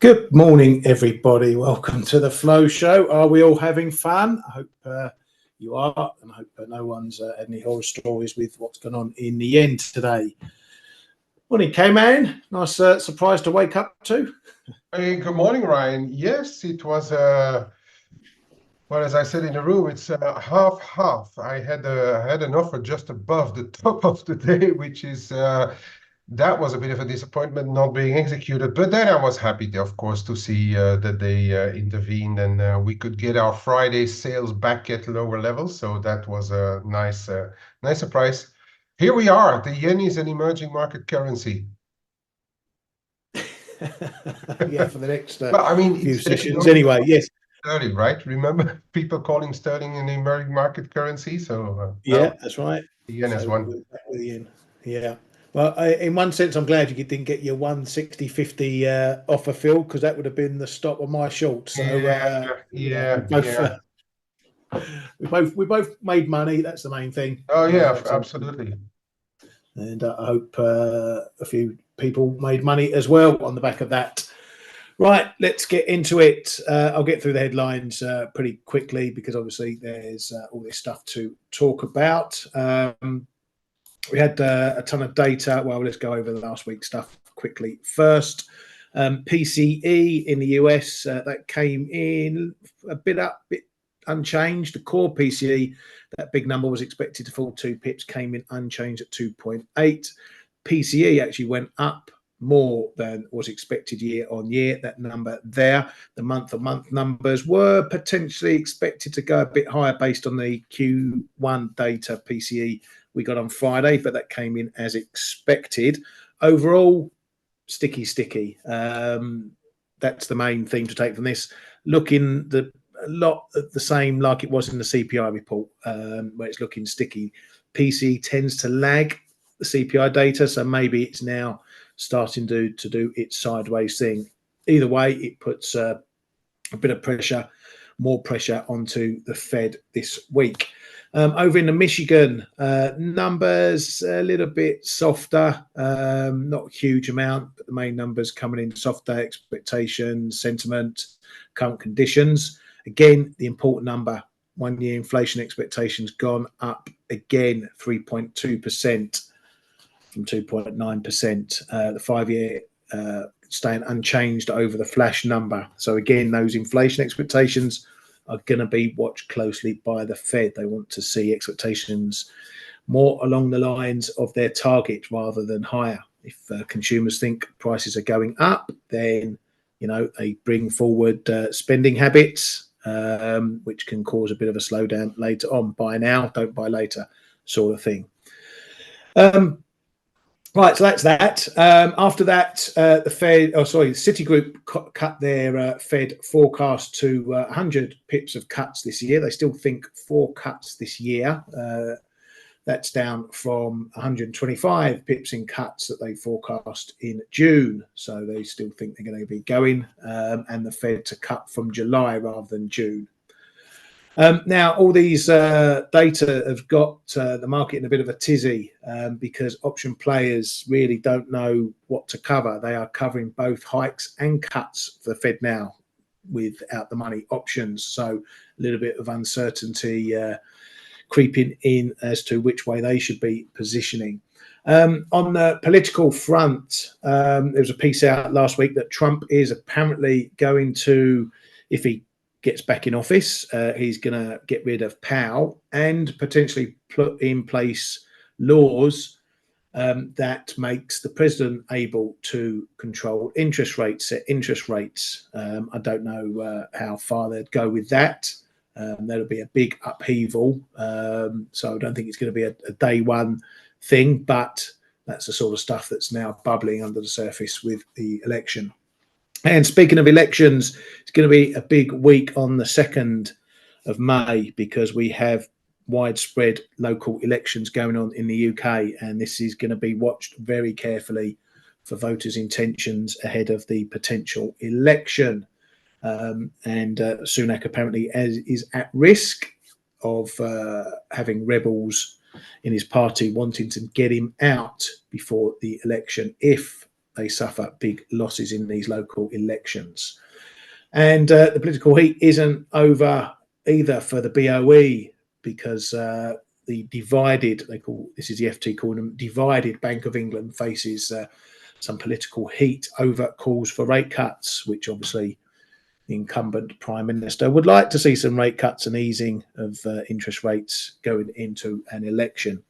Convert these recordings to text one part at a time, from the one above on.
Good morning, everybody. Welcome to the Flow Show. Are we all having fun? I hope you are, and I hope no one's had any horror stories with what's going on in the end today. Morning, K-Man. Nice surprise to wake up to. Hey, good morning, Ryan. Yes, it was, well, as I said in the room, it's half-half. I had an offer just above the top of the day, which is that was a bit of a disappointment not being executed. But then I was happy, of course, to see that they intervened and we could get our Friday sales back at lower levels. So that was a nice surprise. Here we are. The yen is an emerging market currency. Yeah, for the next Well, I mean, few it's sessions anyway. Yes. sterling, right? Remember people calling sterling an emerging market currency? So Yeah, now that's right. the yen has So one. we're back with the yen. Yeah. Well, in one sense, I'm glad you didn't get your 160.50 offer, Phil, because that would have been the stop of my short. So Yeah. we both made money. That's the main thing. Oh yeah, absolutely. And I hope a few people made money as well on the back of that. Right, let's get into it. I'll get through the headlines pretty quickly because obviously there's all this stuff to talk about. We had a ton of data. Well, let's go over the last week's stuff quickly. First, PCE in the US, that came in a bit unchanged. The core PCE, that big number was expected to fall 2 pips, came in unchanged at 2.8. PCE actually went up more than was expected year on year. That number there, the month-on-month numbers were potentially expected to go a bit higher based on the Q1 data PCE we got on Friday, but that came in as expected. Overall, sticky. That's the main thing to take from this. Looking a lot of the same like it was in the CPI report, where it's looking sticky. PC tends to lag the CPI data, so maybe it's now starting to do its sideways thing. Either way, it puts a bit of pressure, more pressure onto the Fed this week. Over in the Michigan, numbers a little bit softer, not a huge amount, but the main numbers coming in softer: expectations, sentiment, current conditions. Again, the important number, 1 year inflation expectations gone up again, 3.2% from 2.9%. The 5 year staying unchanged over the flash number. So again, those inflation expectations are going to be watched closely by the Fed. They want to see expectations more along the lines of their target rather than higher. If consumers think prices are going up, then they bring forward spending habits, which can cause a bit of a slowdown later on. Buy now, don't buy later, sort of thing. Right, so that's that. After that, Citigroup cut their Fed forecast to 100 pips of cuts this year. They still think 4 cuts this year. That's down from 125 pips in cuts that they forecast in June. So they still think they're going to be going, and the Fed to cut from July rather than June. Now, all these data have got the market in a bit of a tizzy because option players really don't know what to cover. They are covering both hikes and cuts for the Fed now without the money options. So a little bit of uncertainty creeping in as to which way they should be positioning. On the political front, there was a piece out last week that Trump is apparently going to, if he gets back in office, he's going to get rid of Powell and potentially put in place laws that makes the president able to control interest rates, set interest rates. I don't know how far they'd go with that. That'll be a big upheaval. So I don't think it's going to be a day one thing, but that's the sort of stuff that's now bubbling under the surface with the election. And speaking of elections, it's going to be a big week on the 2nd of May because we have widespread local elections going on in the UK, and this is going to be watched very carefully for voters' intentions ahead of the potential election. And Sunak apparently is at risk of having rebels in his party wanting to get him out before the election if they suffer big losses in these local elections. And the political heat isn't over either for the BOE, because the divided, this is the FT calling them, divided Bank of England faces some political heat over calls for rate cuts, which obviously the incumbent Prime Minister would like to see some rate cuts and easing of interest rates going into an election.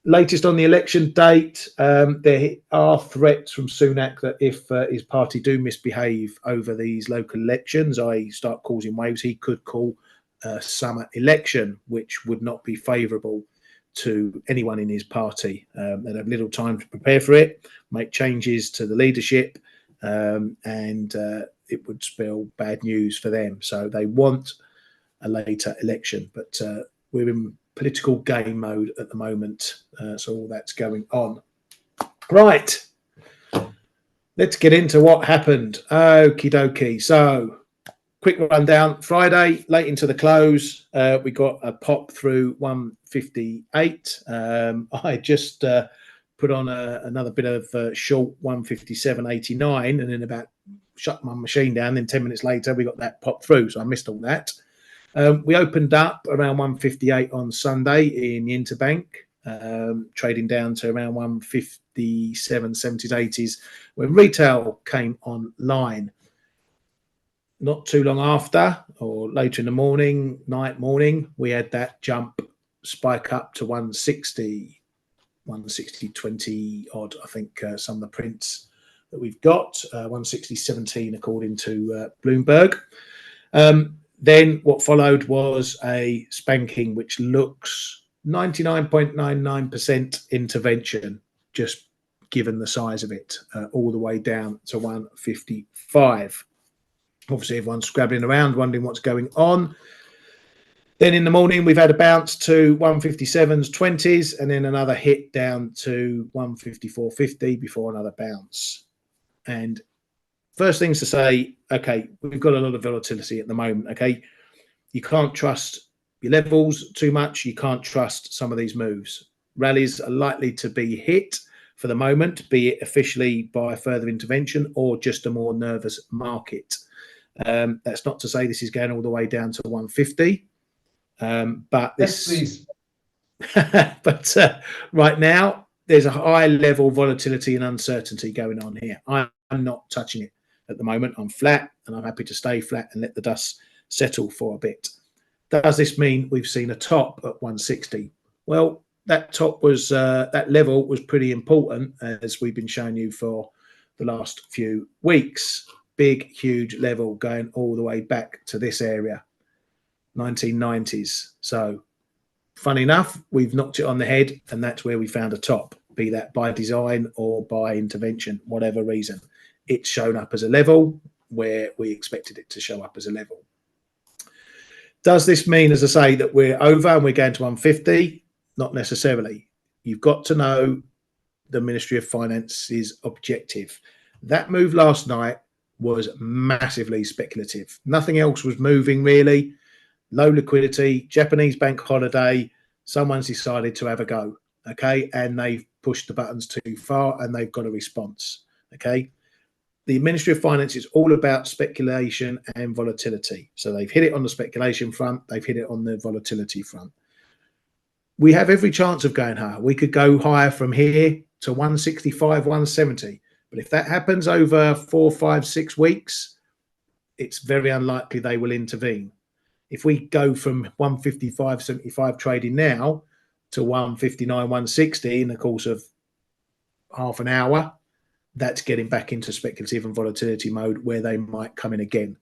Latest on the election date, there are threats from Sunak that if his party do misbehave over these local elections, i.e. start causing waves, he could call a summer election, which would not be favourable to anyone in his party. They'd have little time to prepare for it, make changes to the leadership, and it would spell bad news for them. So they want a later election, but we're in political game mode at the moment, so all that's going on. Right, let's get into what happened. Okie dokie. So quick rundown. Friday, late into the close, we got a pop through 158. I just put on another bit of short 157.89, and then about shut my machine down. Then 10 minutes later, we got that pop through, so I missed all that. We opened up around 158 on Sunday in the interbank, trading down to around 157, 70s, 80s when retail came online. Not too long after, or later in the morning, morning, we had that jump spike up to 160, 20 odd, I think, some of the prints that we've got, 160.17 according to Bloomberg. Then what followed was a spanking, which looks 99.99% intervention, just given the size of it, all the way down to 155. Obviously, everyone's scrabbling around, wondering what's going on. Then in the morning, we've had a bounce to 157s, 20s, and then another hit down to 154.50 before another bounce. And first things to say, okay, we've got a lot of volatility at the moment, okay? You can't trust your levels too much. You can't trust some of these moves. Rallies are likely to be hit for the moment, be it officially by further intervention or just a more nervous market. That's not to say this is going all the way down to 150. But this, yes, please. But right now, there's a high level of volatility and uncertainty going on here. I'm not touching it at the moment. I'm flat, and I'm happy to stay flat and let the dust settle for a bit. Does this mean we've seen a top at 160? Well, that top was that level was pretty important, as we've been showing you for the last few weeks. Big, huge level going all the way back to this area, 1990s. So, funny enough, we've knocked it on the head, and that's where we found a top, be that by design or by intervention, whatever reason. It's shown up as a level where we expected it to show up as a level. Does this mean, as I say, that we're over and we're going to 150? Not necessarily. You've got to know the Ministry of Finance's objective. That move last night was massively speculative. Nothing else was moving really. Low liquidity, Japanese bank holiday, someone's decided to have a go, okay? And they've pushed the buttons too far and they've got a response, okay? The Ministry of Finance is all about speculation and volatility. So they've hit it on the speculation front, they've hit it on the volatility front. We have every chance of going higher. We could go higher from here to 165, 170. But if that happens over 4, 5, 6 weeks, it's very unlikely they will intervene. If we go from 155.75 trading now to 159, 160 in the course of half an hour, that's getting back into speculative and volatility mode where they might come in again.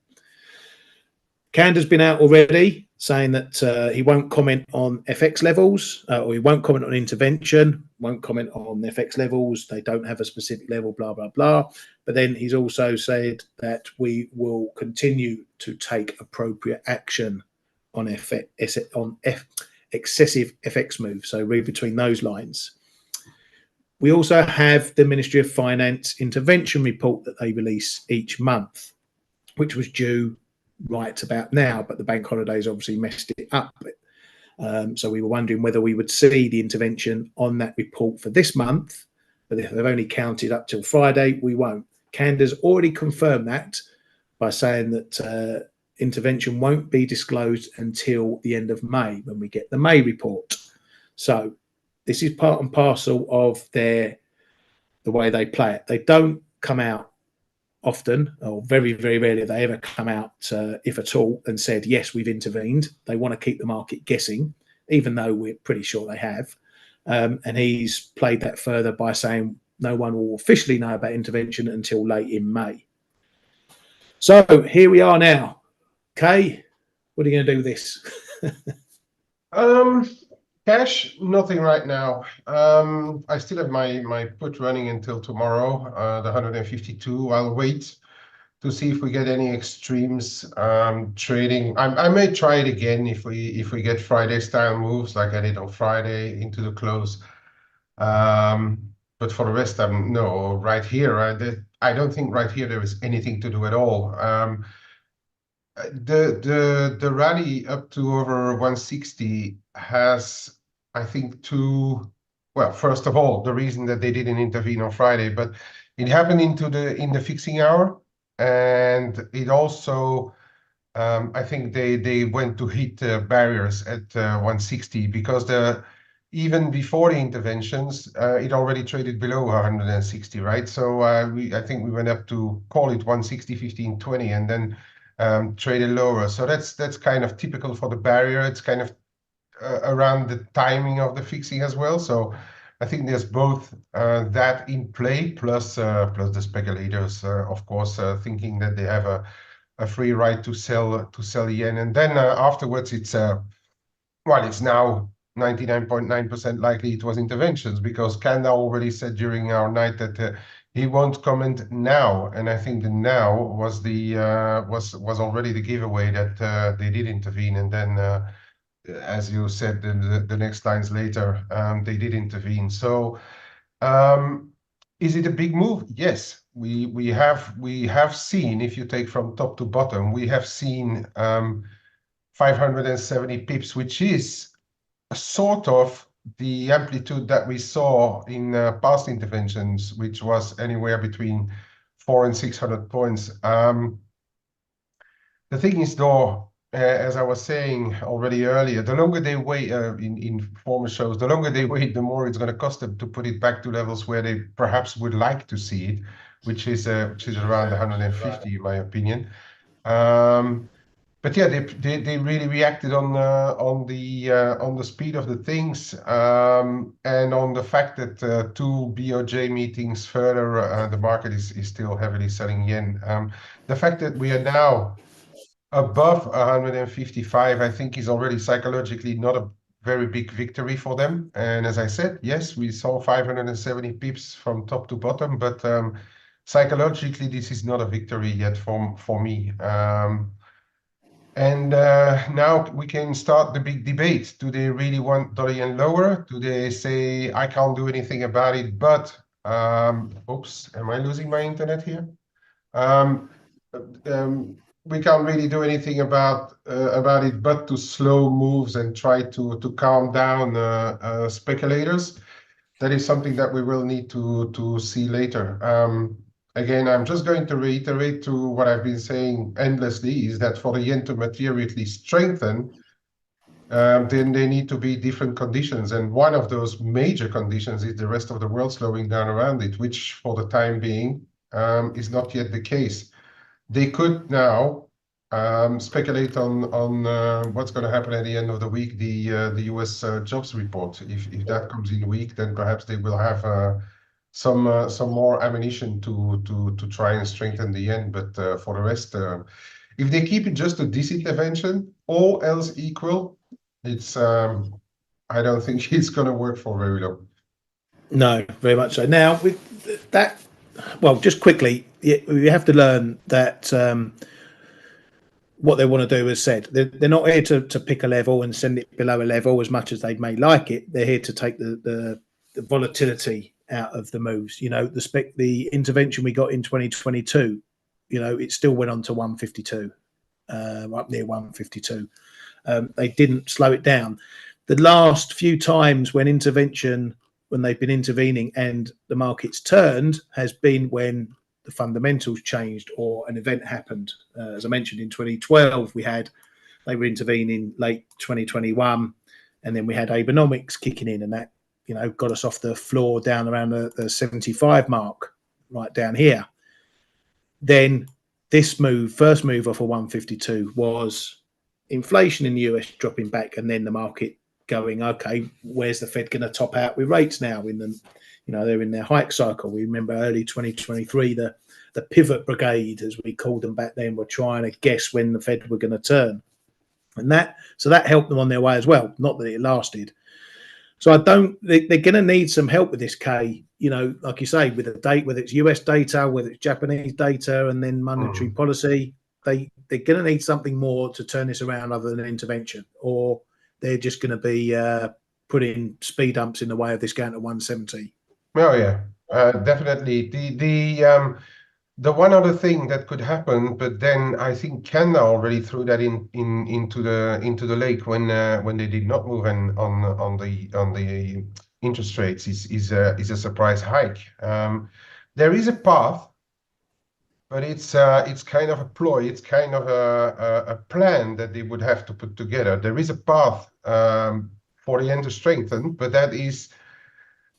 Kanda's been out already saying that he won't comment on FX levels, or he won't comment on intervention, won't comment on FX levels. They don't have a specific level, blah, blah, blah. But then he's also said that we will continue to take appropriate action on excessive FX moves. So read between those lines. We also have the Ministry of Finance intervention report that they release each month, which was due right about now, but the bank holidays obviously messed it up. So we were wondering whether we would see the intervention on that report for this month, But if they've only counted up till Friday, we won't. Kanda's already confirmed that by saying that intervention won't be disclosed until the end of May, when we get the May report. So this is part and parcel of the way they play it. They don't come out often, or very, very rarely they ever come out, if at all, and said, yes, we've intervened. They want to keep the market guessing, even though we're pretty sure they have. And he's played that further by saying no one will officially know about intervention until late in May. So here we are now. Kay, what are you going to do with this? Cash, nothing right now. I still have my put running until tomorrow, the 152. I'll wait to see if we get any extremes trading. I may try it again if we get Friday style moves like I did on Friday into the close. But for the rest, no. Right here, I don't think right here there is anything to do at all. The rally up to over 160 has, I think, well, first of all, the reason that they didn't intervene on Friday, but it happened in the fixing hour, and it also I think they went to hit barriers at 160 because even before the interventions, it already traded below 160, right? So I think we went up to call it 160, 15, 20, and then traded lower. So that's kind of typical for the barrier. It's kind of around the timing of the fixing as well. So I think there's both that in play, plus the speculators, of course, thinking that they have a free ride to sell yen, and then afterwards it's well, it's now 99.9% likely it was interventions, because Kanda already said during our night that he won't comment now, and I think the now was the was already the giveaway that they did intervene, and then as you said, the next lines later, they did intervene. So is it a big move? Yes, we have seen, if you take from top to bottom, we have seen 570 pips, which is sort of the amplitude that we saw in past interventions, which was anywhere between 400 and 600 points. The thing is, though, as I was saying already earlier, the longer they wait in former shows, the longer they wait, the more it's going to cost them to put it back to levels where they perhaps would like to see it, which is around 150, in my opinion. But yeah, they really reacted on the speed of the things, and on the fact that 2 BOJ meetings further, the market is still heavily selling yen. The fact that we are now above 155, I think, is already psychologically not a very big victory for them. And as I said, yes, we saw 570 pips from top to bottom, but psychologically, this is not a victory yet for me. And now we can start the big debate. Do they really want dollar yen lower? Do they say, I can't do anything about it, but, oops, am I losing my internet here? We can't really do anything about it, but to slow moves and try to calm down speculators. That is something that we will need to see later. Again, I'm just going to reiterate to what I've been saying endlessly, is that for the yen to materially strengthen, then there need to be different conditions. And one of those major conditions is the rest of the world slowing down around it, which for the time being is not yet the case. They could now speculate on what's going to happen at the end of the week, the US jobs report. If that comes in weak, then perhaps they will have some more ammunition to try and strengthen the yen. But for the rest, if they keep it just to this intervention, all else equal, it's I don't think it's going to work for very long. No, very much so. Now, with that, well, just quickly, we have to learn that what they want to do, as said, they're not here to pick a level and send it below a level as much as they may like it. They're here to take the volatility out of the moves. You know, the intervention we got in 2022, you know, it still went on to 152, up near 152. They didn't slow it down. The last few times when intervention when they've been intervening and the market's turned has been when the fundamentals changed or an event happened. As I mentioned, in 2012, they were intervening late 2021, and then we had Abenomics kicking in, and that, got us off the floor down around the 75 mark, right down here. Then this first move off of 152 was inflation in the US dropping back, and then the market going, okay, where's the Fed going to top out with rates now? They're in their hike cycle. We remember early 2023, the pivot brigade, as we called them back then, were trying to guess when the Fed were going to turn, and that helped them on their way as well. Not that it lasted. So they're going to need some help with this, Kay. Like you say, with the date, whether it's US data, whether it's Japanese data, and then monetary policy, they're going to need something more to turn this around other than intervention, or they're just going to be putting speed bumps in the way of this going to 170. Oh yeah, definitely. The one other thing that could happen, but then I think Kanda already threw that into the lake when they did not move on the interest rates is a surprise hike. There is a path, but it's kind of a ploy. It's kind of a plan that they would have to put together. There is a path for the yen to strengthen, but that is,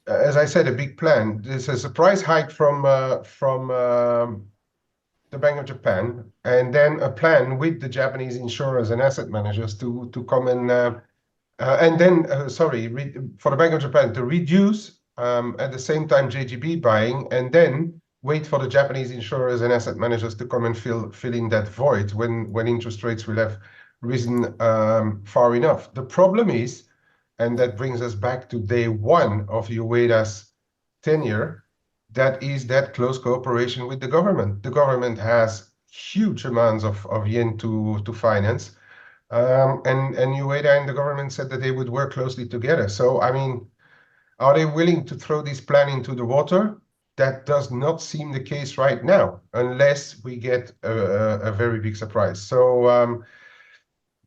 as I said, a big plan. There's a surprise hike from the Bank of Japan, and then a plan with the Japanese insurers and asset managers to come and then for the Bank of Japan to reduce at the same time JGB buying, and then wait for the Japanese insurers and asset managers to come and fill in that void when interest rates will have risen far enough. The problem is, and that brings us back to day one of Ueda's tenure, that is that close cooperation with the government. The government has huge amounts of yen to finance, and Ueda and the government said that they would work closely together. So, I mean, are they willing to throw this plan into the water? That does not seem the case right now, unless we get a very big surprise. So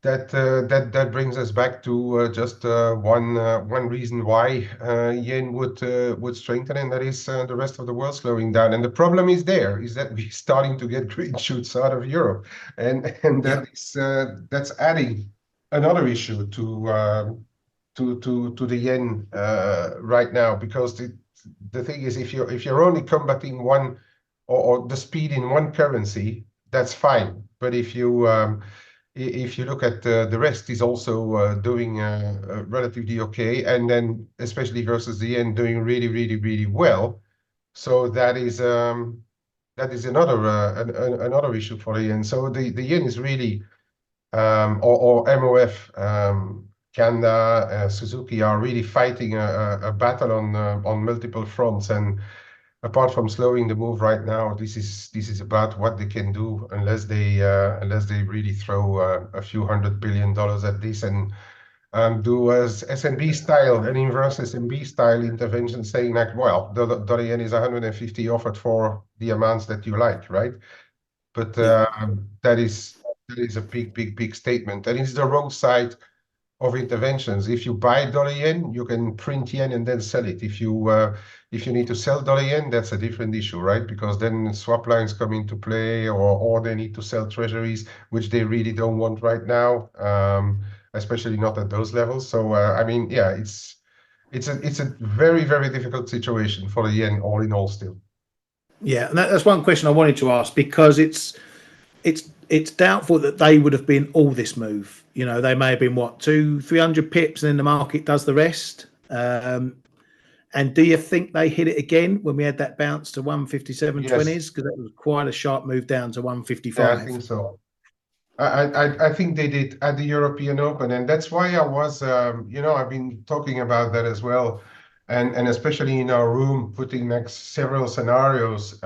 that brings us back to just one reason why yen would strengthen, and that is the rest of the world slowing down. And the problem is that we're starting to get green shoots out of Europe, and that's adding another issue to the yen right now, because the thing is, if you're only combating one or the speed in one currency, that's fine. But if you look at the rest, is also doing relatively okay, and then especially versus the yen doing really, really, really well. So that is another issue for the yen. So the yen is really or MOF, Kanda, Suzuki are really fighting a battle on multiple fronts. And apart from slowing the move right now, this is about what they can do, unless they really throw a few $100 billion at this and do as SMB style, an inverse SMB style intervention, saying like, well, the yen is 150 offered for the amounts that you like, right? But that is a big statement, and it's the wrong side of interventions. If you buy dollar yen, you can print yen and then sell it. If you need to sell dollar yen, that's a different issue, right? Because then swap lines come into play, or they need to sell treasuries, which they really don't want right now, especially not at those levels. So I mean, yeah, it's a very, very difficult situation for the yen all in all still. Yeah, and that's one question I wanted to ask, because it's doubtful that they would have been all this move. They may have been 200-300 pips, and then the market does the rest. And do you think they hit it again when we had that bounce to 157.20s? Yes. Because that was quite a sharp move down to 155. Yeah, I think so. I think they did at the European Open, and that's why I was, I've been talking about that as well, and especially in our room, putting next several scenarios,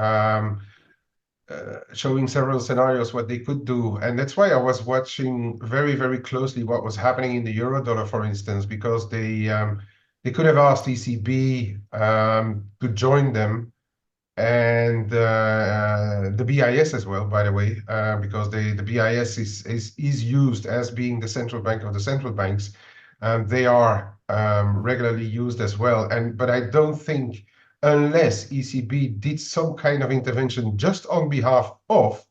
showing several scenarios what they could do, and that's why I was watching very, very closely what was happening in the euro dollar, for instance, because they could have asked ECB to join them, and the BIS as well, by the way, because the BIS is used as being the central bank of the central banks. They are regularly used as well. But I don't think, unless ECB did some kind of intervention just on behalf of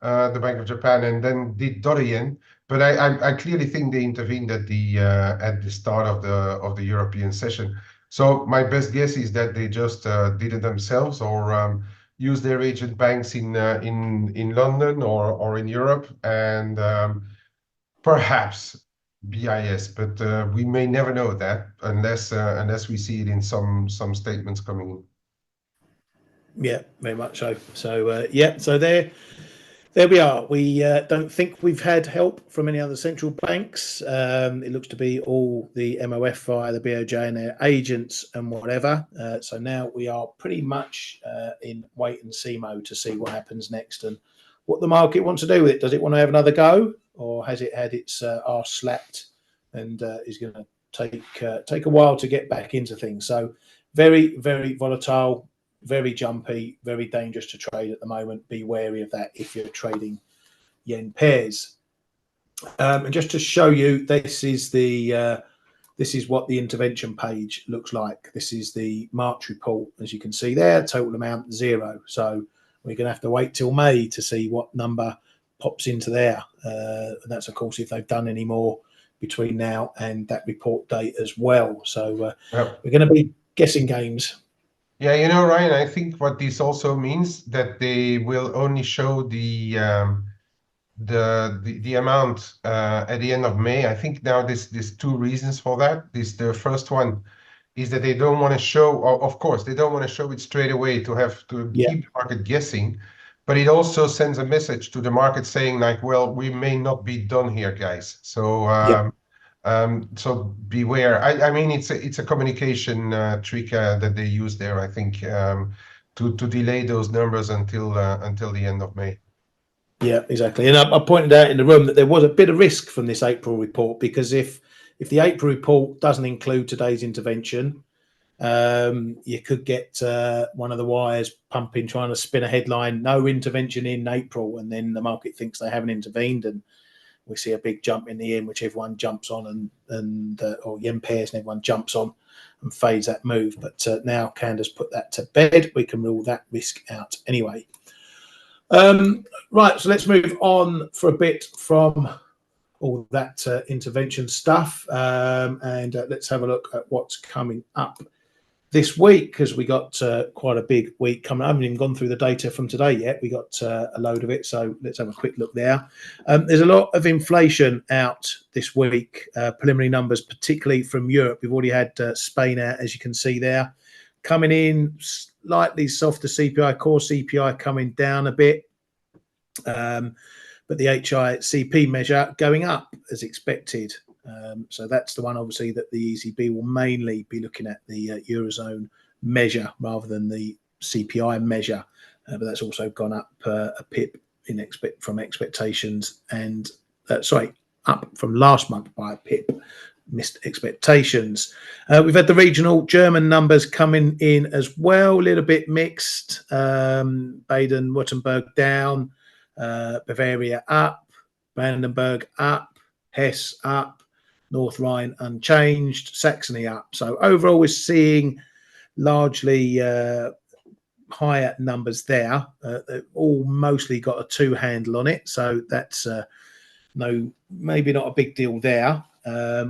the Bank of Japan and then did dollar yen. But I clearly think they intervened at the start of the European session. So my best guess is that they just did it themselves, or use their agent banks in London or in Europe, and perhaps BIS, but we may never know that unless we see it in some statements coming in. Yeah, very much so. So yeah, so there we are. We don't think we've had help from any other central banks. It looks to be all the MOF via the BOJ and their agents and whatever. So now we are pretty much in wait and see mode to see what happens next and what the market wants to do with it. Does it want to have another go, or has it had its arse slapped and is going to take a while to get back into things? So very, very volatile, very jumpy, very dangerous to trade at the moment. Be wary of that if you're trading yen pairs. And just to show you, this is what the intervention page looks like. This is the March report, as you can see there. Total amount 0. So we're going to have to wait till May to see what number pops into there. And that's, of course, if they've done any more between now and that report date as well. So we're going to be guessing games. Yeah, you know, Ryan, I think what this also means that they will only show the amount at the end of May. I think now there's two reasons for that. The first one is that they don't want to show, of course, they don't want to show it straight away to keep the market guessing, but it also sends a message to the market saying like, well, we may not be done here, guys. So so beware. I mean, it's a communication trick that they use there, I think, to delay those numbers until the end of May. Yeah, exactly. And I pointed out in the room that there was a bit of risk from this April report, because if the April report doesn't include today's intervention, you could get one of the wires pumping, trying to spin a headline, no intervention in April, and then the market thinks they haven't intervened, and we see a big jump in the yen, which everyone jumps on, and or yen pairs, and everyone jumps on and fades that move. But now Kanda's put that to bed. We can rule that risk out anyway. Right, so let's move on for a bit from all that intervention stuff, and let's have a look at what's coming up this week, because we got quite a big week coming. I haven't even gone through the data from today yet. We got a load of it, so let's have a quick look there. There's a lot of inflation out this week, preliminary numbers, particularly from Europe. We've already had Spain out, as you can see there, coming in slightly softer CPI, core CPI coming down a bit, but the HICP measure going up as expected. So that's the one, obviously, that the ECB will mainly be looking at, the Eurozone measure rather than the CPI measure. But that's also gone up a pip from expectations, and up from last month by a pip. Missed expectations. We've had the regional German numbers coming in as well, a little bit mixed. Baden-Württemberg down, Bavaria up, Brandenburg up, Hesse up, North Rhine unchanged, Saxony up. So overall, we're seeing largely higher numbers there. They've all mostly got a 2 handle on it, so that's maybe not a big deal there.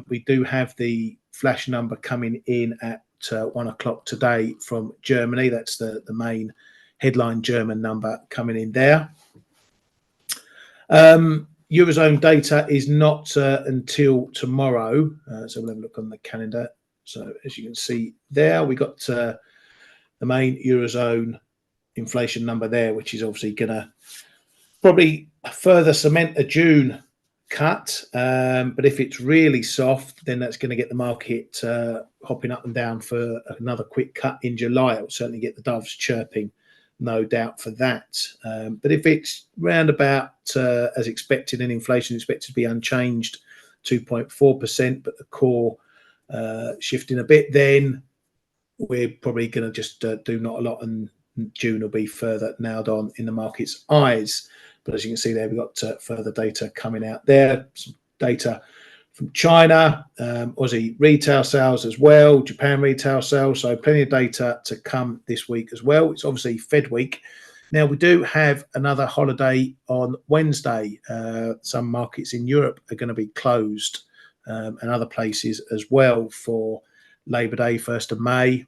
We do have the flash number coming in at 1 o'clock today from Germany. That's the main headline German number coming in there. Eurozone data is not until tomorrow, so we'll have a look on the calendar. So as you can see there, we got the main Eurozone inflation number there, which is obviously going to probably further cement a June cut, but if it's really soft, then that's going to get the market hopping up and down for another quick cut in July. It will certainly get the doves chirping, no doubt for that. But if it's round about as expected, and inflation is expected to be unchanged, 2.4%, but the core shifting a bit, then we're probably going to just do not a lot, and June will be further nailed on in the market's eyes. But as you can see there, we've got further data coming out there, some data from China, Aussie retail sales as well, Japan retail sales. So plenty of data to come this week as well. It's obviously Fed week. Now, we do have another holiday on Wednesday. Some markets in Europe are going to be closed, and other places as well, for Labour Day, 1st of May,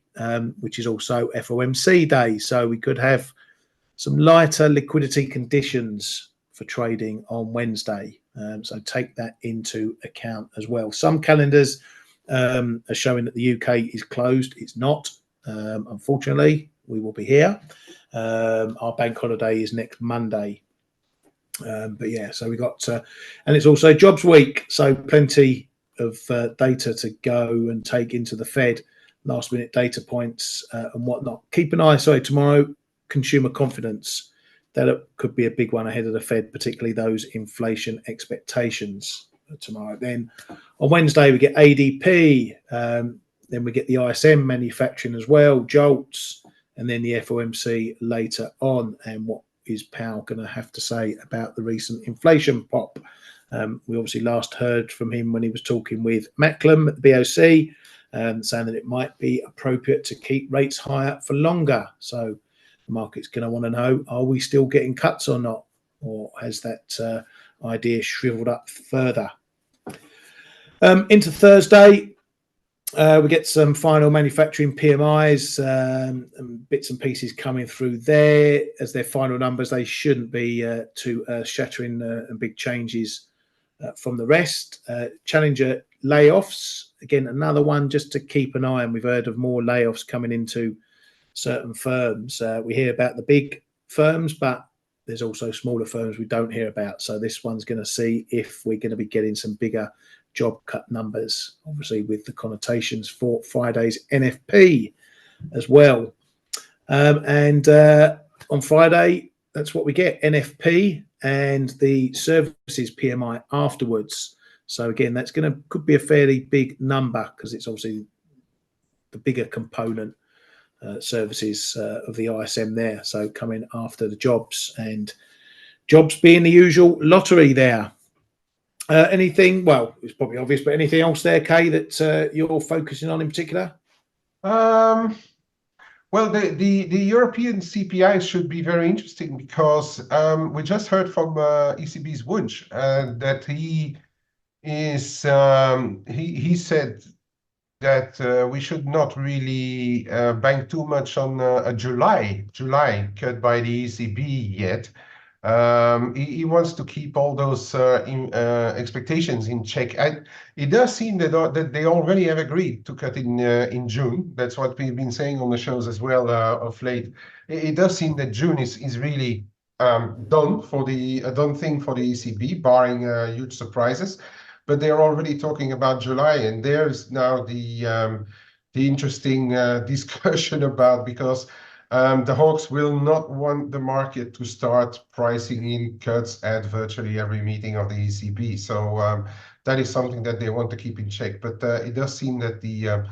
which is also FOMC Day. So we could have some lighter liquidity conditions for trading on Wednesday. So take that into account as well. Some calendars are showing that the UK is closed. It's not. Unfortunately, we will be here. Our bank holiday is next Monday. But yeah, so we got, and it's also jobs week. So plenty of data to go and take into the Fed, last minute data points and whatnot. Keep an eye, tomorrow, consumer confidence. That could be a big one ahead of the Fed, particularly those inflation expectations tomorrow. Then on Wednesday, we get ADP. Then we get the ISM manufacturing as well, JOLTS, and then the FOMC later on. And what is Powell going to have to say about the recent inflation pop? We obviously last heard from him when he was talking with Macklem at the BOC, saying that it might be appropriate to keep rates higher for longer. So the market's going to want to know, are we still getting cuts or not? Or has that idea shriveled up further? Into Thursday, we get some final manufacturing PMIs and bits and pieces coming through there. As their final numbers, they shouldn't be too shattering and big changes from the rest. Challenger layoffs, again, another one just to keep an eye on. We've heard of more layoffs coming into certain firms. We hear about the big firms, but there's also smaller firms we don't hear about. So this one's going to see if we're going to be getting some bigger job cut numbers, obviously with the connotations for Friday's NFP as well. And on Friday, that's what we get, NFP and the services PMI afterwards. So again, that's could be a fairly big number because it's obviously the bigger component, services of the ISM there. So coming after the jobs, and jobs being the usual lottery there. Anything, well, it's probably obvious, but anything else there, Kay, that you're focusing on in particular? Well, the European CPI should be very interesting because we just heard from ECB's Wunsch that he said that we should not really bank too much on a July cut by the ECB yet. He wants to keep all those expectations in check. And it does seem that they already have agreed to cut in June. That's what we've been saying on the shows as well of late. It does seem that June is really done for the done thing for the ECB, barring huge surprises. But they're already talking about July, and there's now the interesting discussion about, because the Hawks will not want the market to start pricing in cuts at virtually every meeting of the ECB. So that is something that they want to keep in check. But it does seem that the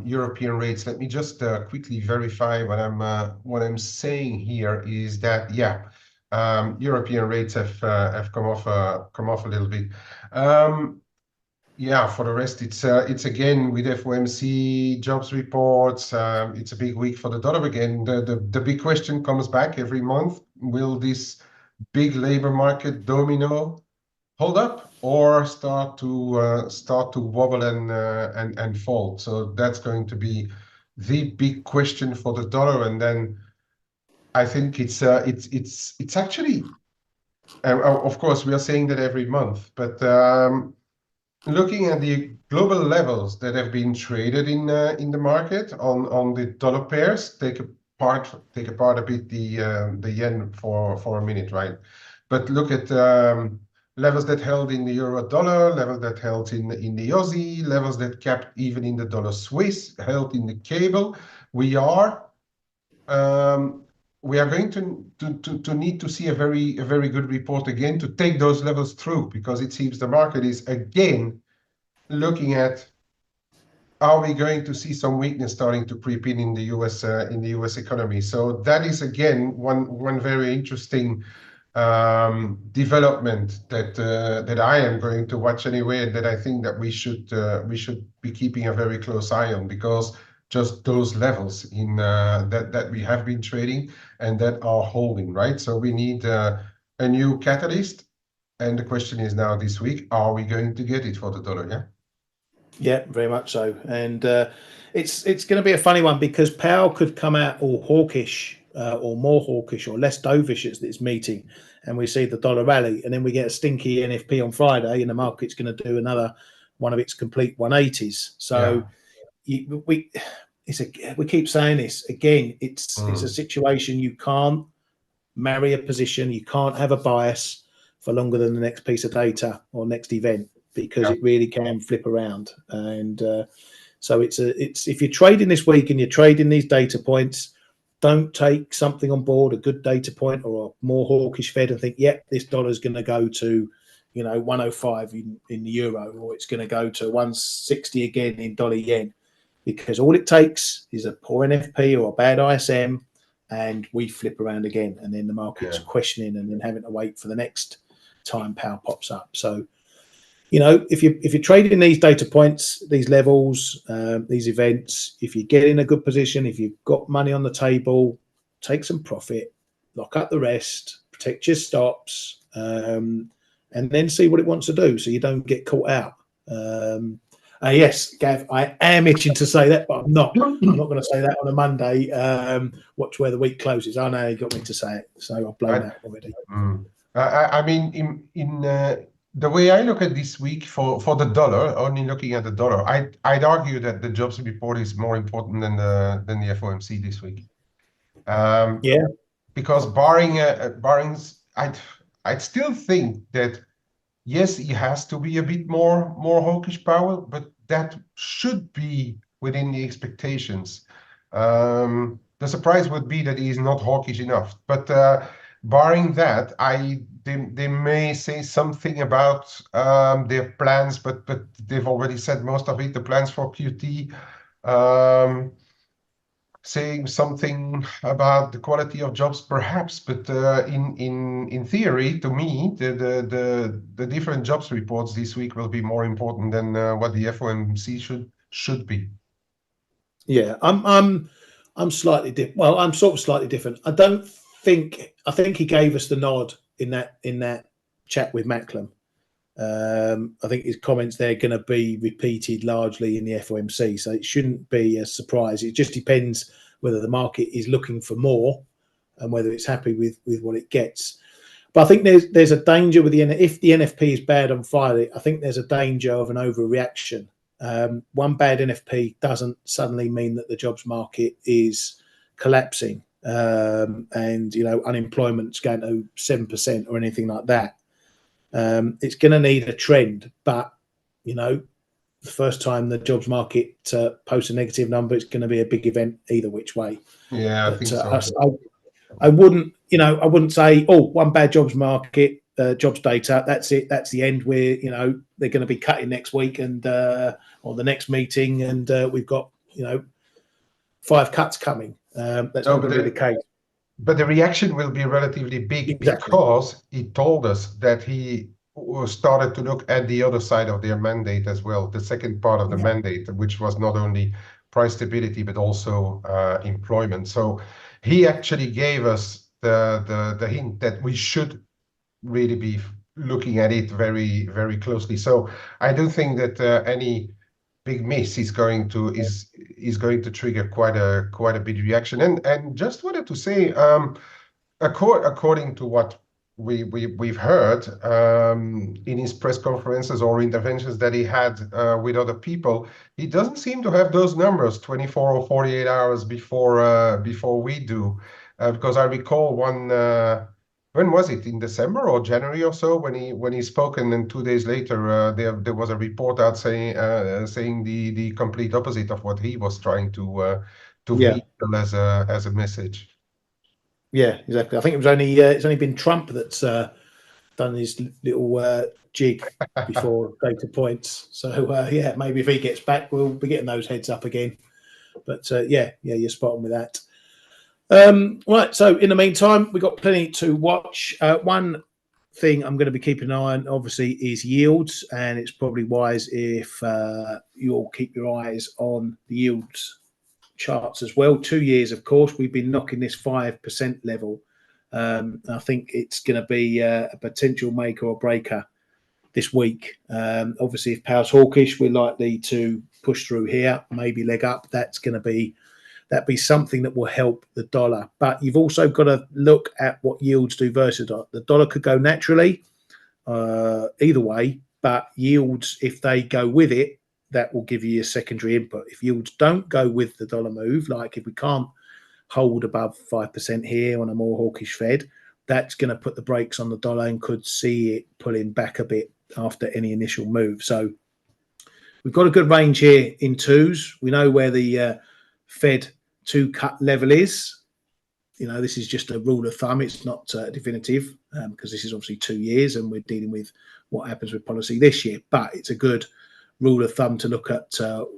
European rates, let me just quickly verify what I'm saying here is that, yeah, European rates have come off a little bit. Yeah, for the rest, it's again with FOMC jobs reports. It's a big week for the dollar again. The big question comes back every month: will this big labor market domino hold up or start to wobble and fall? So that's going to be the big question for the dollar. And then I think it's actually, of course, we are saying that every month, but looking at the global levels that have been traded in the market on the dollar pairs, take apart a bit the yen for a minute, right? But look at levels that held in the euro dollar, levels that held in the Aussie, levels that capped even in the dollar Swiss, held in the cable. We are going to need to see a very good report again to take those levels through, because it seems the market is again looking at, are we going to see some weakness starting to creep in the US economy? So that is again one very interesting development that I am going to watch anyway, and that I think that we should be keeping a very close eye on, because just those levels in that we have been trading and that are holding, right? So we need a new catalyst, and the question is now this week, are we going to get it for the dollar? Yeah. Yeah, very much so. And it's going to be a funny one, because Powell could come out all hawkish or more hawkish or less dovish at this meeting, and we see the dollar rally, and then we get a stinky NFP on Friday, and the market's going to do another one of its complete 180s. So we keep saying this again. It's a situation you can't marry a position, you can't have a bias for longer than the next piece of data or next event, because it really can flip around. And so it's if you're trading this week and you're trading these data points, don't take something on board, a good data point or a more hawkish Fed, and think, yep, this dollar's going to go to 105 in the euro, or it's going to go to 160 again in dollar yen, because all it takes is a poor NFP or a bad ISM, and we flip around again, and then the market's questioning and then having to wait for the next time Powell pops up. So, if you're trading these data points, these levels, these events, if you get in a good position, if you've got money on the table, take some profit, lock up the rest, protect your stops, and then see what it wants to do, so you don't get caught out. Yes, Gav, I am itching to say that, but I'm not. I'm not going to say that on a Monday. Watch where the week closes. I know you got me to say it, so I've blown that already. I mean, in the way I look at this week for the dollar, only looking at the dollar, I'd argue that the jobs report is more important than the FOMC this week. Because barring, I'd still think that yes, it has to be a bit more hawkish Powell, but that should be within the expectations. The surprise would be that he is not hawkish enough. But barring that, they may say something about their plans, but they've already said most of it. The plans for QT. Saying something about the quality of jobs, perhaps, but in theory, to me, the different jobs reports this week will be more important than what the FOMC should be. Yeah, I'm slightly different. Well, I'm sort of slightly different. I think he gave us the nod in that chat with Macklem. I think his comments there are going to be repeated largely in the FOMC, so it shouldn't be a surprise. It just depends whether the market is looking for more and whether it's happy with what it gets. But I think there's a danger with if the NFP is bad on Friday, I think there's a danger of an overreaction. One bad NFP doesn't suddenly mean that the jobs market is collapsing, and unemployment's going to 7% or anything like that. It's going to need a trend, but the first time the jobs market posts a negative number, it's going to be a big event either which way. Yeah, I think so. I wouldn't say, one bad jobs market, jobs data, that's it, that's the end. Where they're going to be cutting next week and or the next meeting, and we've got 5 cuts coming. That's not going to be the case. But the reaction will be relatively big, because he told us that he started to look at the other side of their mandate as well, the second part of the mandate, which was not only price stability but also employment. So he actually gave us the hint that we should really be looking at it very, very closely. So I do think that any big miss is going to trigger quite a big reaction. And just wanted to say, according to what we've heard in his press conferences or interventions that he had with other people, he doesn't seem to have those numbers 24 or 48 hours before we do, because I recall one. When was it? In December or January or so, when he spoke, and then 2 days later there was a report out saying the complete opposite of what he was trying to vehicle as a message. Yeah, exactly. I think it's only been Trump that's done his little jig before data points. So maybe if he gets back, we'll be getting those heads up again. But you're spot on with that. Right, so in the meantime, we've got plenty to watch. One thing I'm going to be keeping an eye on, obviously, is yields, and it's probably wise if you'll keep your eyes on the yields charts as well. 2 years, of course, we've been knocking this 5% level. I think it's going to be a potential maker or breaker this week. Obviously, if power's hawkish, we're likely to push through here, maybe leg up. That'd be something that will help the dollar. But you've also got to look at what yields do versus the dollar. Could go naturally either way, but yields, if they go with it, that will give you a secondary input. If yields don't go with the dollar move, like if we can't hold above 5% here on a more hawkish Fed, that's going to put the brakes on the dollar and could see it pulling back a bit after any initial move. So we've got a good range here in twos. We know where the Fed 2-cut level is. You know, this is just a rule of thumb. It's not definitive because this is obviously 2 years and we're dealing with what happens with policy this year. But it's a good rule of thumb to look at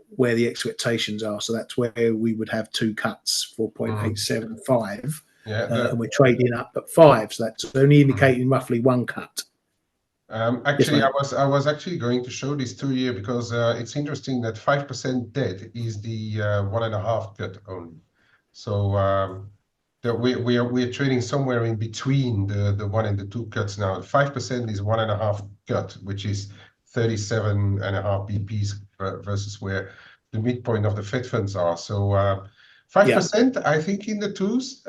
where the expectations are. So that's where we would have 2 cuts, 4.875. And we're trading up at 5. So that's only indicating roughly 1 cut. Actually, I was actually going to show this 2 year because it's interesting that 5% debt is the 1.5 cut only. So we're trading somewhere in between the 1 and the 2 cuts now. 5% is 1.5 cut, which is 37.5 BPs versus where the midpoint of the Fed funds are. So 5%, I think, in the twos.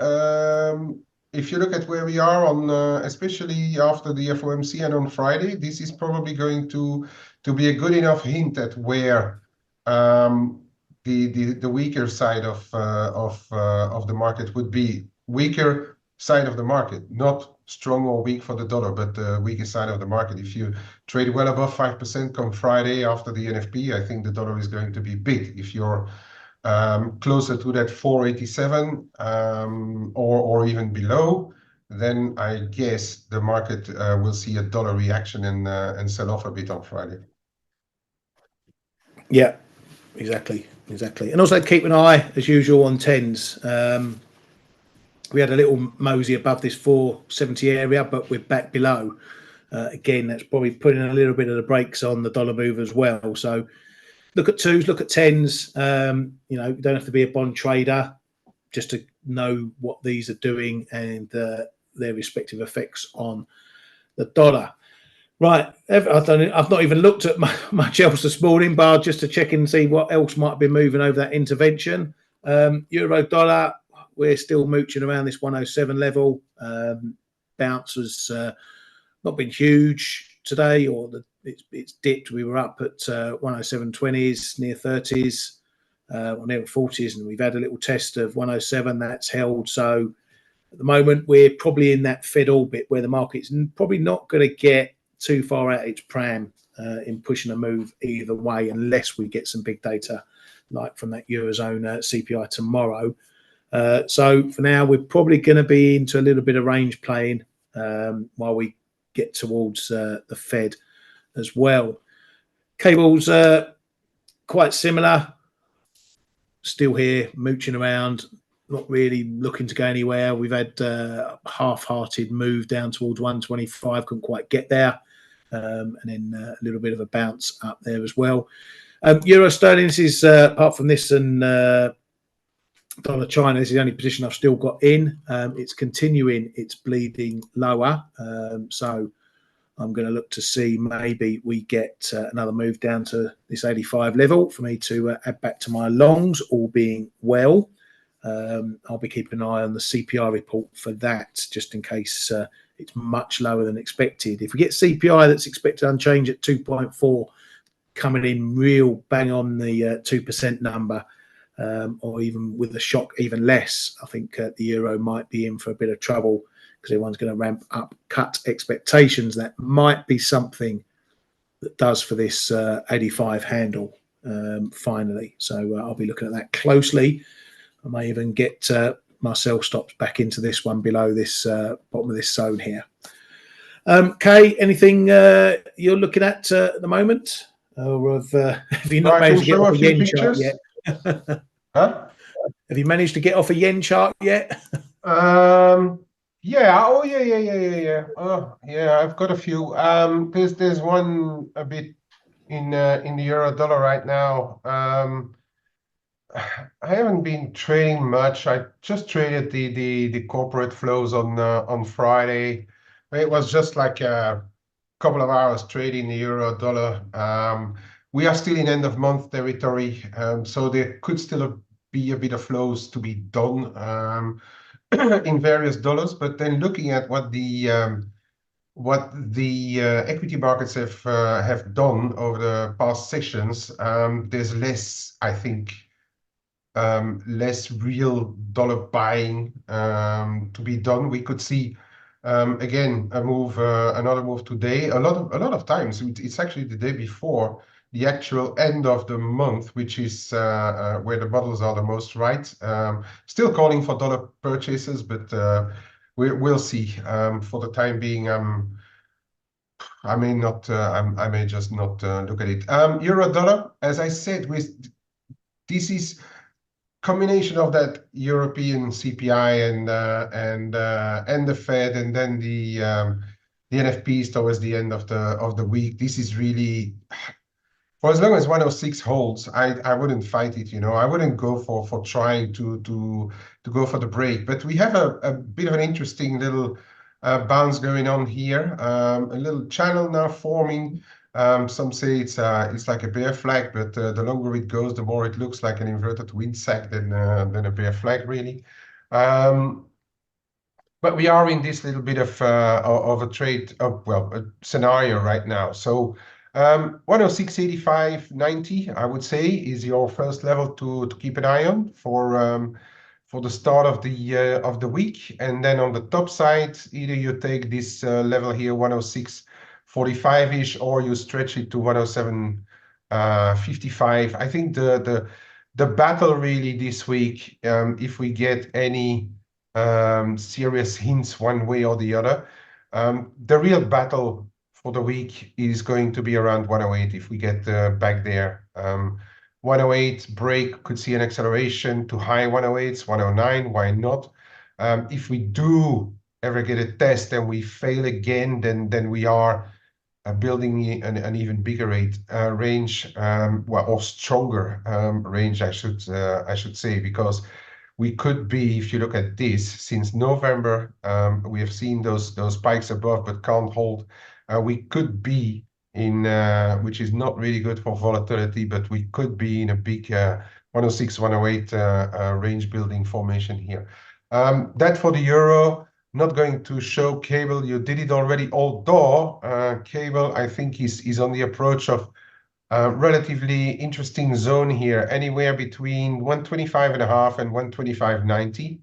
If you look at where we are on, especially after the FOMC and on Friday, this is probably going to be a good enough hint at where the weaker side of the market would be. Weaker side of the market, not strong or weak for the dollar, but the weaker side of the market. If you trade well above 5% come Friday after the NFP, I think the dollar is going to be big. If you're closer to that 487 or even below, then I guess the market will see a dollar reaction and sell off a bit on Friday. Yeah, exactly. And also keep an eye, as usual, on tens. We had a little mosey above this 470 area, but we're back below. Again, that's probably putting a little bit of the brakes on the dollar move as well. So look at twos, look at tens. You know, you don't have to be a bond trader just to know what these are doing and their respective effects on the dollar. Right, I've not even looked at much else this morning, bar just to check and see what else might be moving over that intervention. Euro dollar, we're still mooching around this 107 level. Bounce has not been huge today, or it's dipped. We were up at 107.20s, near 30s, or near 40s, and we've had a little test of 107. That's held. So at the moment, we're probably in that Fed orbit where the market's probably not going to get too far out its pram in pushing a move either way, unless we get some big data like from that Eurozone CPI tomorrow. So for now, we're probably going to be into a little bit of range playing while we get towards the Fed as well. Cables quite similar, still here mooching around, not really looking to go anywhere. We've had a half-hearted move down towards 125, couldn't quite get there, and then a little bit of a bounce up there as well. Euro sterling, this is apart from this and dollar China, this is the only position I've still got in. It's continuing its bleeding lower, so I'm going to look to see maybe we get another move down to this 85 level for me to add back to my longs, all being well. I'll be keeping an eye on the CPI report for that, just in case it's much lower than expected. If we get CPI that's expected unchanged at 2.4, coming in real bang on the 2% number, or even with a shock even less, I think the euro might be in for a bit of trouble because everyone's going to ramp up cut expectations. That might be something that does for this 85 handle finally. So I'll be looking at that closely. I may even get my sell stops back into this one below this bottom of this zone here. Kay, anything you're looking at the moment? Or have you not managed to get off the yen chart yet? Huh? Have you managed to get off a yen chart yet? Yeah. Oh, yeah. Oh, yeah. I've got a few. There's one a bit in the euro dollar right now. I haven't been trading much. I just traded the corporate flows on Friday. It was just like a couple of hours trading the euro dollar. We are still in end of month territory, so there could still be a bit of flows to be done in various dollars. But then looking at what the equity markets have done over the past sessions, there's less, I think, less real dollar buying to be done. We could see again another move today. A lot of times it's actually the day before the actual end of the month, which is where the models are the most right. Still calling for dollar purchases, but we'll see. For the time being, I may not. I may just not look at it. Euro dollar, as I said, this is combination of that European CPI and the Fed, and then the NFPs towards the end of the week. This is really, for as long as 106 holds, I wouldn't fight it. I wouldn't go for trying to go for the break. But we have a bit of an interesting little bounce going on here. A little channel now forming. Some say it's like a bear flag, but the longer it goes, the more it looks like an inverted wind sack than a bear flag, really. But we are in this little bit of a trade, a scenario right now. So 106.85.90, I would say, is your first level to keep an eye on for the start of the week. And then on the top side, either you take this level here, 106.45-ish, or you stretch it to 107.55. I think the battle really this week, if we get any serious hints one way or the other, the real battle for the week is going to be around 108 if we get back there. 108 break could see an acceleration to high 108s, 109, why not? If we do ever get a test and we fail again, then we are building an even bigger range, or stronger range, I should say, because we could be, if you look at this, since November, we have seen those spikes above but can't hold. We could be in, which is not really good for volatility, but we could be in a big 106, 108 range building formation here. That for the euro. Not going to show cable. You did it already, although cable, I think, is on the approach of relatively interesting zone here, anywhere between 125.5 and 125.90.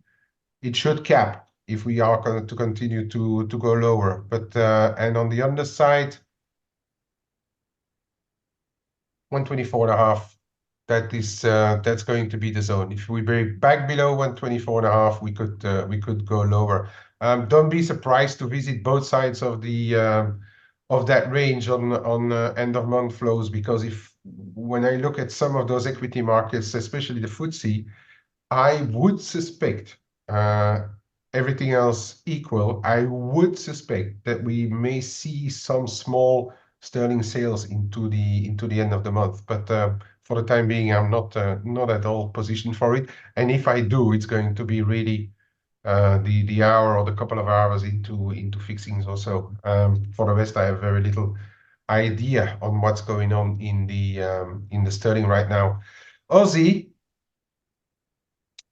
It should cap if we are going to continue to go lower. But and on the underside, 124.5. That's going to be the zone. If we break back below 124.5, we could go lower. Don't be surprised to visit both sides of that range on end of month flows, because when I look at some of those equity markets, especially the FTSE, I would suspect, everything else equal, I would suspect that we may see some small sterling sales into the end of the month. But for the time being, I'm not at all positioned for it. And if I do, it's going to be really the hour or the couple of hours into fixings or so. For the rest, I have very little idea on what's going on in the sterling right now. Aussie,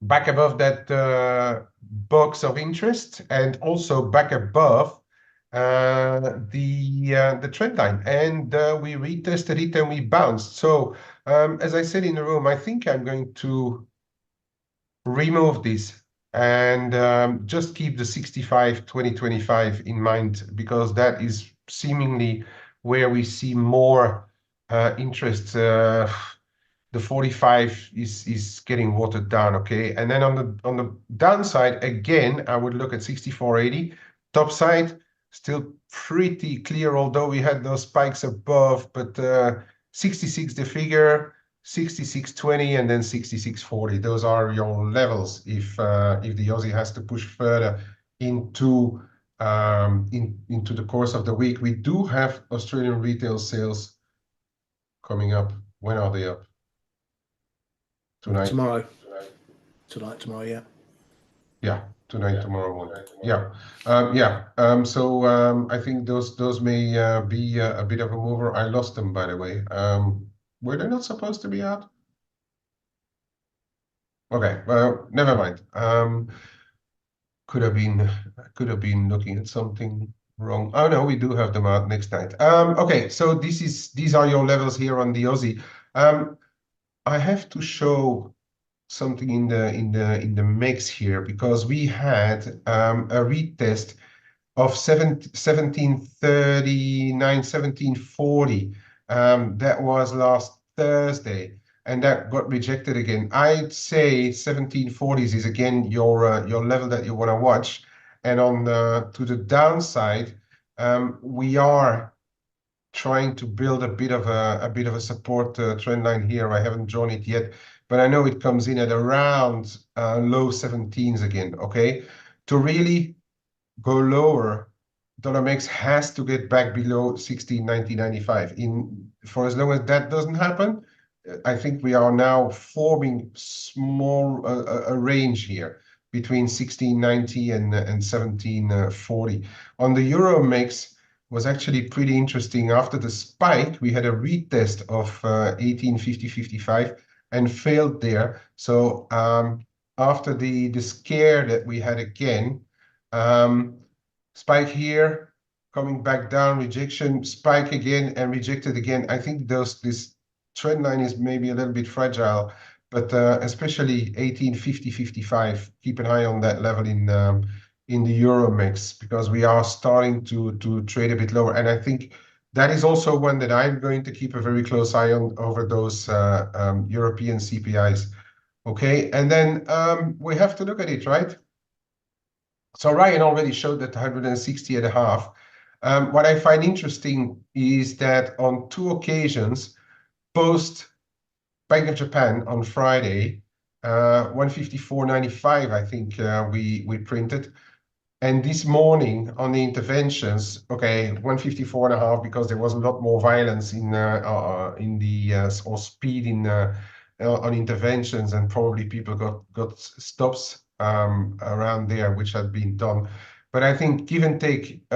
back above that box of interest, and also back above the trend line, and we retested it and we bounced. So as I said in the room, I think I'm going to remove this and just keep the 65 2025 in mind, because that is seemingly where we see more interest. The 45 is getting watered down, okay? And then on the downside, again, I would look at 64.80. Top side, still pretty clear, although we had those spikes above, but 66 the figure, 66.20 and then 66.40. Those are your levels if the Aussie has to push further into into the course of the week. We do have Australian retail sales coming up. When are they up? Tonight. Tomorrow. Tonight, tomorrow, yeah. Yeah, tonight, tomorrow one. Yeah, so I think those may be a bit of a mover. I lost them, by the way. Were they not supposed to be out? Okay, well, never mind. Could have been looking at something wrong. Oh no, we do have them out next night. Okay, so these are your levels here on the Aussie. I have to show something in the mix here because we had a retest of 1739, 1740. That was last Thursday, and that got rejected again. I'd say 1740s is again your level that you want to watch. And on to the downside, we are trying to build a bit of a support trend line here. I haven't drawn it yet, but I know it comes in at around low 17s again. Okay, to really go lower, dollar mix has to get back below 16.90.95. For as long as that doesn't happen, I think we are now forming small a range here between 16.90 and 17.40. On the euro mix was actually pretty interesting. After the spike, we had a retest of 18.50.55 and failed there. So after the scare that we had again, spike here, coming back down, rejection, spike again, and rejected again. I think this trend line is maybe a little bit fragile, but especially 18.50.55. Keep an eye on that level in the euro mix because we are starting to trade a bit lower, and I think that is also one that I'm going to keep a very close eye on over those European CPIs. Okay, and then we have to look at it, right? So Ryan already showed that 160.5. What I find interesting is that on 2 occasions, post Bank of Japan on Friday, 154.95, I think we printed. And this morning on the interventions, okay, 154.5 because there was a lot more violence in the or speed in on interventions, and probably people got stops around there, which had been done. But I think give and take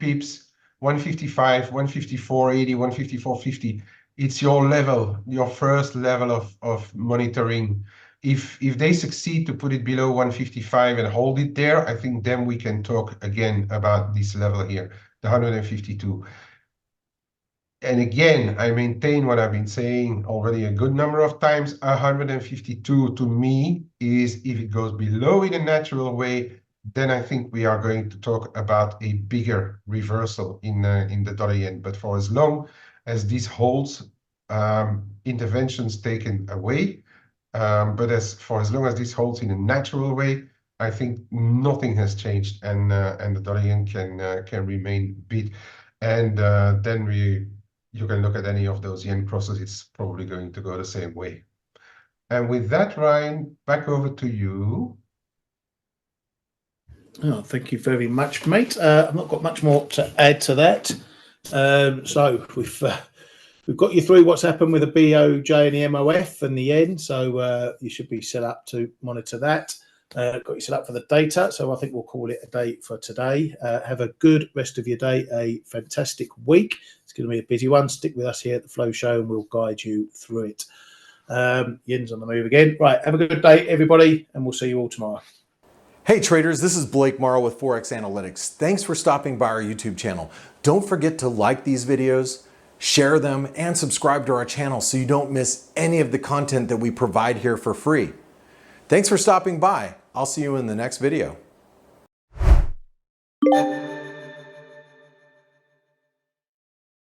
pips, 155, 154.80, 154.50. It's your level, your first level of monitoring. If they succeed to put it below 155 and hold it there, I think then we can talk again about this level here, the 152. And again, I maintain what I've been saying already a good number of times. 152 to me is if it goes below in a natural way, then I think we are going to talk about a bigger reversal in the dollar yen. But for as long as this holds, interventions taken away. But for as long as this holds in a natural way, I think nothing has changed, and the dollar yen can remain beat. And then you can look at any of those yen crosses; it's probably going to go the same way. And with that, Ryan, back over to you. Oh, thank you very much, mate. I've not got much more to add to that. So we've got you through what's happened with the BOJ and the MOF and the yen. So you should be set up to monitor that. Got you set up for the data. So I think we'll call it a day for today. Have a good rest of your day. A fantastic week. It's going to be a busy one. Stick with us here at the Flow Show and we'll guide you through it. Yen's on the move again. Right. Have a good day, everybody. And we'll see you all tomorrow. Hey traders, this is Blake Morrow with ForexAnalytix. Thanks for stopping by our YouTube channel. Don't forget to like these videos, share them, and subscribe to our channel so you don't miss any of the content that we provide here for free. Thanks for stopping by. I'll see you in the next video.